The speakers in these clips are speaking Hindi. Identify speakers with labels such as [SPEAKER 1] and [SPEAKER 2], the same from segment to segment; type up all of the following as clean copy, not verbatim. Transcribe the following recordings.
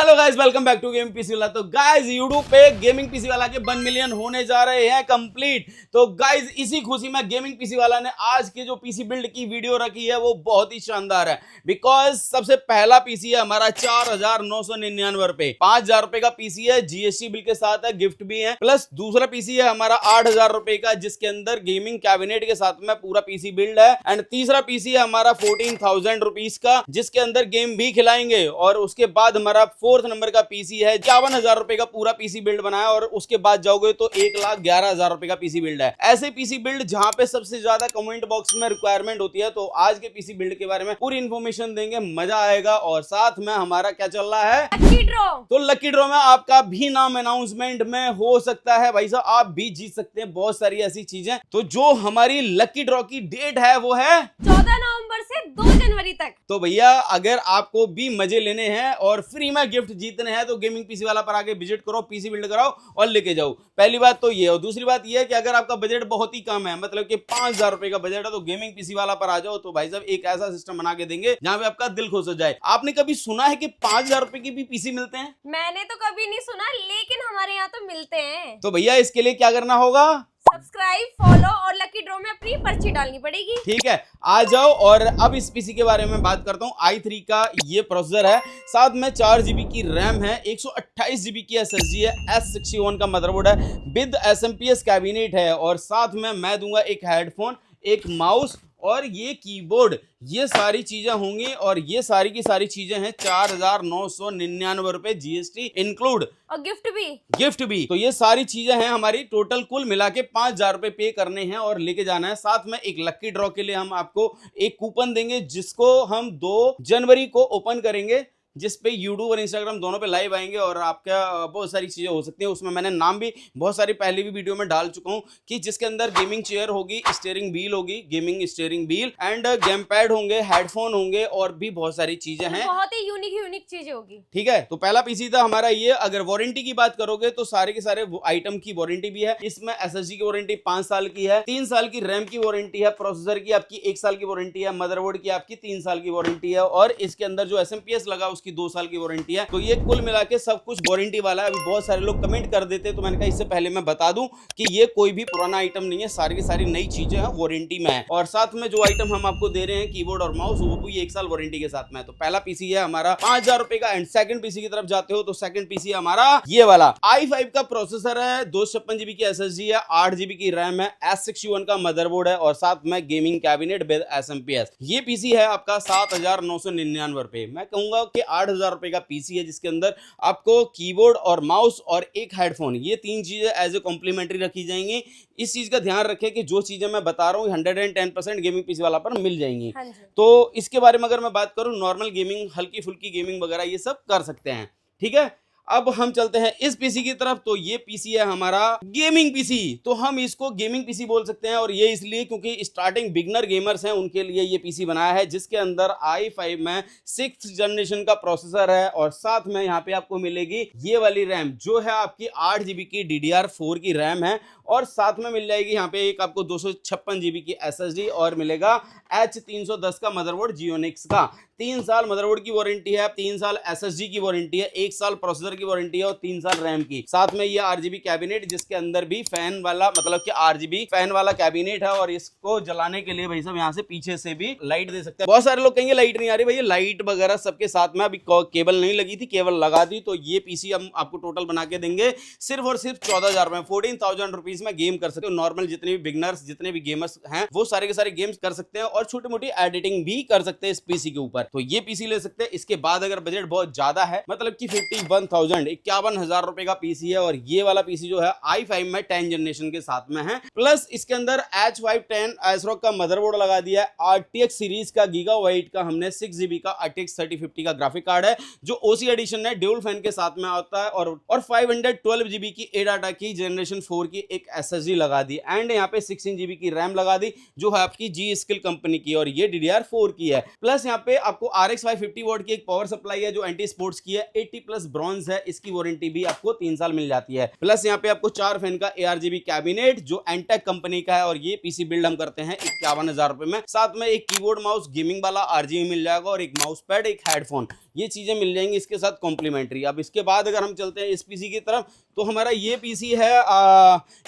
[SPEAKER 1] Hello guys, welcome back to gaming PC वाला। तो गाइस यूट्यूब पे गेमिंग पीसी वाला के 1 मिलियन होने जा रहे हैं कंप्लीट। तो गाइस इसी खुशी में गेमिंग पीसी वाला ने आज की जो पीसी बिल्ड की वीडियो रखी है वो बहुत ही शानदार है। बिकॉज सबसे पहला पीसी है हमारा 4,999 रुपए, 5,000 रुपए का पीसी है, जीएसटी बिल के साथ है, गिफ्ट भी है। प्लस दूसरा पीसी है हमारा 8,000 रुपए का, जिसके अंदर गेमिंग कैबिनेट के साथ में पूरा पीसी बिल्ड है। एंड तीसरा पीसी है हमारा 14,000 रुपीज का, जिसके अंदर गेम भी खिलाएंगे। और उसके बाद हमारा 4th नंबर का पीसी है 51,000 रुपए का पूरा पीसी बिल्ड बनाया। और उसके बाद जाओगे तो 1,11,000 रुपए का पीसी बिल्ड है। ऐसे पीसी बिल्ड जहां पे सबसे ज्यादा कमेंट बॉक्स में रिक्वायरमेंट होती है। तो आज के पीसी बिल्ड के बारे में पूरी इंफॉर्मेशन देंगे, मजा आएगा। और साथ में हमारा क्या चल रहा है,
[SPEAKER 2] लकी ड्रॉ।
[SPEAKER 1] तो लकी ड्रॉ में आपका भी नाम अनाउंसमेंट में हो सकता है भाई साहब, आप भी जीत सकते हैं बहुत सारी ऐसी चीजें। तो जो हमारी लकी ड्रॉ की डेट है वो है
[SPEAKER 2] 14 नवंबर से 2 जनवरी तक।
[SPEAKER 1] तो भैया अगर आपको भी मजे लेने हैं और फ्री में गिफ्ट जीतने हैं तो गेमिंग पीसी वाला पर आके विजिट करो, पीसी बिल्ड कराओ और लेके जाओ। पहली बात तो ये। और दूसरी बात ये है कि अगर आपका बजट बहुत ही कम है, मतलब कि 5,000 रुपए का बजट है, तो गेमिंग पीसी वाला पर आ जाओ। तो भाई साहब एक ऐसा सिस्टम बना के देंगे जहां पे आपका दिल खुश हो जाए। आपने कभी सुना है कि 5,000 रुपए की भी पीसी मिलते हैं?
[SPEAKER 2] मैंने तो कभी नहीं सुना, लेकिन हमारे यहाँ तो मिलते हैं।
[SPEAKER 1] तो भैया इसके लिए क्या करना होगा,
[SPEAKER 2] सब्सक्राइब, फॉलो और लकी ड्रॉ में अपनी पर्ची डालनी पड़ेगी।
[SPEAKER 1] ठीक है, आ जाओ। और अब इस पीसी के बारे में बात करता हूं। i3 का ये प्रोसेसर है, साथ में 4GB की रैम है, 128GB की SSD है, S61 का मदरबोर्ड है, विद SMPS कैबिनेट है। और साथ में मैं दूंगा एक हेडफोन, एक माउस और ये कीबोर्ड। ये सारी चीजें होंगी और ये सारी की सारी चीजें हैं 4,999 रुपए, जीएसटी इंक्लूड
[SPEAKER 2] और गिफ्ट भी।
[SPEAKER 1] तो ये सारी चीजें हैं हमारी। टोटल कुल मिला के 5,000 रुपए पे करने हैं और लेके जाना है। साथ में एक लकी ड्रॉ के लिए हम आपको एक कूपन देंगे, जिसको हम 2 जनवरी को ओपन करेंगे, जिस पे यूट्यूब और इंस्टाग्राम दोनों पे लाइव आएंगे। और आपका बहुत सारी चीजें हो सकती हैं उसमें। मैंने नाम भी बहुत सारी पहले भी वीडियो में डाल चुका हूं कि जिसके अंदर गेमिंग चेयर होगी, स्टीयरिंग व्हील होगी, gaming steering wheel end game pad होंगे, हेडफोन होंगे और भी बहुत सारी चीजें हैं।
[SPEAKER 2] बहुत ही यूनिक चीजें होगी।
[SPEAKER 1] ठीक है, तो पहला पीसी था हमारा ये। अगर वारंटी की बात करोगे तो सारे के सारे आइटम की वारंटी भी है। इसमें SSD की वारंटी 5 साल की है, 3 साल की रैम की वारंटी है, प्रोसेसर की आपकी 1 साल की वारंटी है, मदरबोर्ड की आपकी 3 साल की वारंटी है और इसके अंदर जो SMPS लगा उसकी 2 साल की वारंटी है। तो ये कुल मिला के सब कुछ वारंटी वाला है। अभी बहुत सारे लोग कमेंट कर देते, तो मैंने कहा इससे पहले मैं बता दूं कि ये कोई भी पुराना आइटम नहीं है, सारी की सारी नई चीजें हैं, वारंटी में है। और साथ में जो आइटम हम आपको दे रहे हैं कीबोर्ड और माउस, वो भी 1 साल वारंटी के साथ में है। तो पहला पीसी है हमारा 5,000 रुपए का। एंड सेकंड पीसी की तरफ जाते हो तो सेकंड पीसी है हमारा ये वाला। i5 का प्रोसेसर है, 256GB की SSD है, 8GB की रैम है, S61 का मदरबोर्ड है और साथ में गेमिंग कैबिनेट विद SMPS। ये पीसी है आपका 7,999 रुपए। मैं कहूंगा कि 8,000 रुपए का पीसी है, जिसके अंदर आपको कीबोर्ड और माउस और एक हेडफोन, ये 3 चीजें एज ए कॉम्प्लीमेंट्री रखी जाएंगी। इस चीज का ध्यान रखें कि जो चीजें मैं बता रहा हूँ 110% गेमिंग पीसी वाला पर मिल जाएंगी।
[SPEAKER 2] हाँ जी।
[SPEAKER 1] तो इसके बारे में अगर मैं बात करूं, नॉर्मल गेमिंग, हल्की फुल्की गेमिंग वगैरह ये सब कर सकते हैं। ठीक है, अब हम चलते हैं इस पीसी की तरफ। तो ये पीसी है हमारा गेमिंग पीसी। तो हम इसको गेमिंग पीसी बोल सकते हैं और ये इसलिए क्योंकि स्टार्टिंग बिगनर गेमर्स हैं उनके लिए ये पीसी बनाया है, जिसके अंदर i5 में 6th जनरेशन का प्रोसेसर है और साथ में यहाँ पे आपको मिलेगी ये वाली रैम, जो है आपकी 8GB की DDR4 की रैम है। और साथ में मिल जाएगी यहाँ पे एक आपको 256GB की SSD और मिलेगा H310 का मदरबोर्ड जियोनिक्स का। 3 साल मदरबोर्ड की वारंटी है, 3 साल SSD की वारंटी है, 1 साल प्रोसेसर की वारंटी है और 3 साल रैम की। साथ में ये RGB कैबिनेट, जिसके अंदर भी फैन वाला, मतलब कि RGB फैन वाला कैबिनेट है। और इसको जलाने के लिए भाई साहब यहाँ से पीछे से भी लाइट दे सकते हैं। बहुत सारे लोग कहेंगे लाइट नहीं आ रही, भाई लाइट वगैरह सबके साथ में। अभी केबल नहीं लगी थी, केबल लगा दी। तो ये पीसी हम आपको टोटल बना के देंगे सिर्फ और सिर्फ 14,000 में, 14,000 रुपीज में गेम कर सकते हो। नॉर्मल जितने भी बिगनर्स, जितने भी गेमर्स हैं, वो सारे के सारे गेम्स कर सकते हैं और छोटी मोटी एडिटिंग भी कर सकते हैं इस पीसी के ऊपर। तो ये पीसी ले सकते हैं। इसके बाद अगर बजट बहुत ज्यादा है, मतलब कि 51,000, 51,000 रुपए का पीसी है। और ये वाला पीसी जो है i5 में 10 जनरेशन के साथ में है। प्लस इसके अंदर H510 ASRock का मदरबोर्ड लगा दिया है, RTX सीरीज का गीगाबाइट का हमने 6GB का RTX 3050 का ग्राफिक कार्ड है, जो OC एडिशन है, ड्यूल फैन के साथ में आता है। और 512GB की ADATA की जनरेशन 4 की एक SSD लगा दी। एंड यहाँ पे 16GB की रैम लगा दी, जो है आपकी G स्किल कंपनी की, और ये DDR4 की है। प्लस यहाँ पे आपको RX 550 वॉट की एक पावर सप्लाई है जो एंटी स्पोर्ट्स की है, 80 प्लस ब्रॉन्ज है, इसकी वारंटी भी आपको 3 साल मिल जाती है। प्लस यहाँ पे आपको 4 फैन का ARGB कैबिनेट जो एंटेक कंपनी का है, और ये पीसी बिल्ड हम करते हैं 51,000 रुपए में। साथ में एक कीबोर्ड माउस गेमिंग वाला RGB मिल जाएगा, और एक माउस पैड, एक हेडफोन, ये चीजें मिल जाएंगी इसके साथ कॉम्प्लीमेंट्री। अब इसके बाद अगर हम चलते हैं इस पीसी की तरफ, तो हमारा ये पीसी है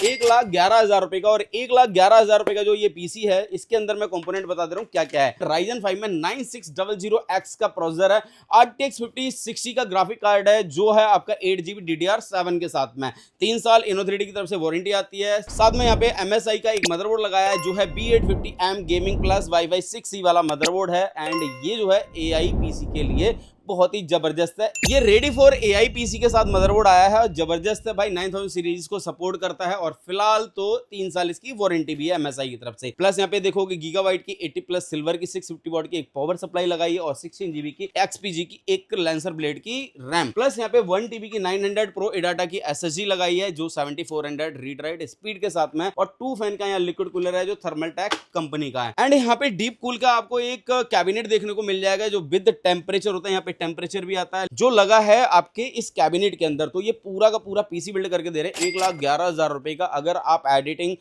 [SPEAKER 1] 1,11,000 रुपए का, और 1,11,000 रुपए का जो ये पीसी है, इसके अंदर मैं कंपोनेंट बता दे रहा हूँ क्या क्या है। Ryzen 5 में 9600X का प्रोसेसर है, RTX 5060 का ग्राफिक कार्ड है जो है आपका 8GB DDR7 के साथ में, 3 साल Inno3D की तरफ से वारंटी आती है। साथ में यहाँ पे MSI का एक मदरबोर्ड लगाया है जो है B850M gaming plus Wi-Fi 6E वाला मदरबोर्ड है, एंड ये जो है AI पीसी के लिए बहुत ही जबरदस्त है। ये रेडी फॉर AI पीसी के साथ मदरबोर्ड आया है, जबरदस्त है भाई, 9000 सीरीज को सपोर्ट करता है, और फिलहाल तो 3 साल इसकी वारंटी भी है MSI की तरफ से। प्लस यहाँ पे देखोगे गीगाबाइट की 80 प्लस सिल्वर की 650 वॉट की एक पावर सप्लाई लगाई है, और 16GB की XPG की एक लेंसर ब्लेड की रैम। प्लस यहाँ पे 1TB की 900 प्रो एडाटा की SSD लगाई है जो 7400 रीड राइट स्पीड के साथ में, और 2 फैन का यहाँ लिक्विड कूलर है जो थर्मलटेक कंपनी का है। एंड यहाँ पे डीप कूल का आपको एक कैबिनेट देखने को मिल जाएगा जो विद टेम्परेचर होता है, यहाँ पे टेम्परेचर भी आता है जो लगा है आपके इस कैबिनेट के अंदर। तो ये पूरा का पूरा पीसी बिल्ड करके दे रहे हैं 1,11,000 रुपए का। अगर आप एडिटिंग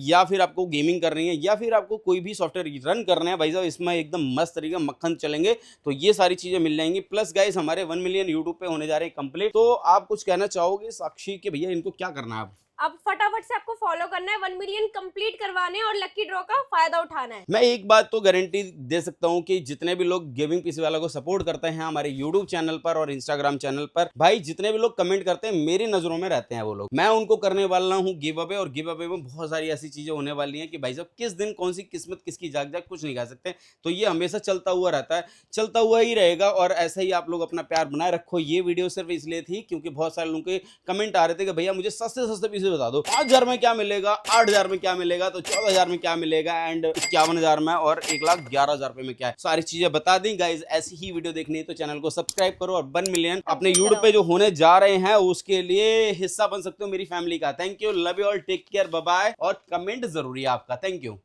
[SPEAKER 1] या फिर आपको गेमिंग कर रही है, या फिर आपको कोई भी सॉफ्टवेयर रन करना है भाई साहब, इसमें एकदम मस्त तरीके मक्खन चलेंगे, तो ये सारी चीजें मिल जाएंगी। प्लस गाइस हमारे 1 मिलियन यूट्यूब पे होने जा रहे हैं कंप्लीट, तो आप कुछ कहना चाहोगे साक्षी के भैया इनको क्या करना है?
[SPEAKER 2] अब फटाफट से आपको फॉलो करना है, 1 मिलियन कंप्लीट करवाने हैं और लकी ड्रॉ का फायदा उठाना है।
[SPEAKER 1] मैं एक बात तो गारंटी दे सकता हूं कि जितने भी लोग गेमिंग पीसी वाला को सपोर्ट करते हैं हमारे यूट्यूब चैनल पर और इंस्टाग्राम चैनल पर, भाई जितने भी लोग कमेंट करते हैं मेरी नजरों में रहते हैं वो लोग। मैं उनको करने वाला हूं गिव अवे, और गिव अवे में बहुत सारी ऐसी चीजें होने वाली हैं कि भाई साहब किस दिन कौन सी किस्मत किसकी जाग जाग कुछ नहीं कह सकते। तो ये हमेशा चलता हुआ रहता है, चलता हुआ ही रहेगा, और ऐसा ही आप लोग अपना प्यार बनाए रखो। ये वीडियो सिर्फ इसलिए थी क्योंकि बहुत सारे लोगों के कमेंट आ रहे थे कि भैया मुझे सस्ते सस्ते पीसी बता दो, 5,000 में क्या मिलेगा, 8,000 में क्या मिलेगा, तो 14,000 में क्या मिलेगा, एंड 51,000 में, और 1,11,000 रुपए में क्या है। सारी चीजें बता दी गाइज। ऐसी ही वीडियो देखनी है तो चैनल को सब्सक्राइब करो, और 1 मिलियन अपने यूट्यूब पे जो होने जा रहे हैं उसके लिए हिस्सा बन सकते हो मेरी फैमिली का। Thank you, love you all, take care, bye bye, और कमेंट जरूरी है आपका। Thank you.